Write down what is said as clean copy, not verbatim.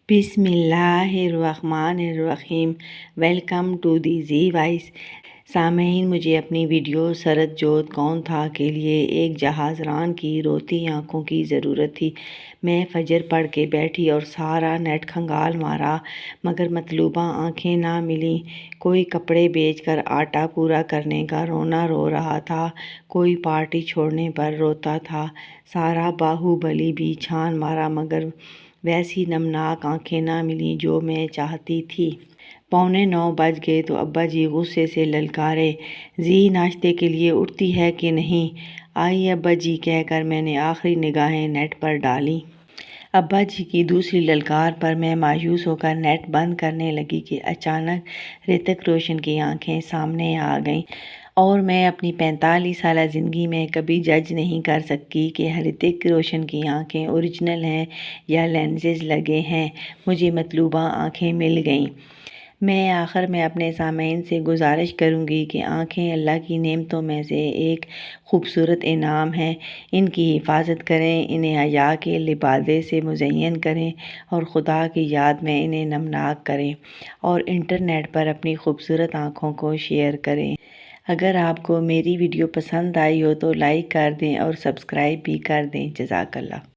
بسم اللہ الرحمن الرحیم۔ Welcome to the Zee voice. سامعین، مجھے اپنی ویڈیو سرد جوت کون تھا کے لیے ایک جہاز ران کی روتی آنکھوں کی ضرورت تھی۔ میں فجر پڑھ کے بیٹھی اور سارا نیٹ کھنگال مارا مگر مطلوبہ آنکھیں نہ ملیں۔ کوئی کپڑے بیچ کر آٹا پورا کرنے کا رونا رو رہا تھا، کوئی پارٹی چھوڑنے پر روتا تھا۔ سارا باہوبلی بھی چھان مارا مگر ویسی نمناک آنکھیں نہ ملیں جو میں چاہتی تھی۔ 8:45 بج گئے تو ابا جی غصے سے للکارے، زی ناشتے کے لیے اٹھتی ہے کہ نہیں؟ آئی ابا جی کہہ کر میں نے آخری نگاہیں نیٹ پر ڈالیں۔ ابا جی کی دوسری للکار پر میں مایوس ہو کر نیٹ بند کرنے لگی کہ اچانک رتک روشن کی آنکھیں سامنے آ گئیں، اور میں اپنی 45 سالہ زندگی میں کبھی جج نہیں کر سکی کہ رتک روشن کی آنکھیں اوریجنل ہیں یا لینزز لگے ہیں۔ مجھے مطلوبہ آنکھیں مل گئیں۔ میں آخر میں اپنے سامعین سے گزارش کروں گی کہ آنکھیں اللہ کی نعمتوں میں سے ایک خوبصورت انعام ہیں۔ ان کی حفاظت کریں، انہیں حیا کے لبادے سے مزین کریں اور خدا کی یاد میں انہیں نمناک کریں، اور انٹرنیٹ پر اپنی خوبصورت آنکھوں کو شیئر کریں۔ اگر آپ کو میری ویڈیو پسند آئی ہو تو لائک کر دیں اور سبسکرائب بھی کر دیں۔ جزاک اللہ۔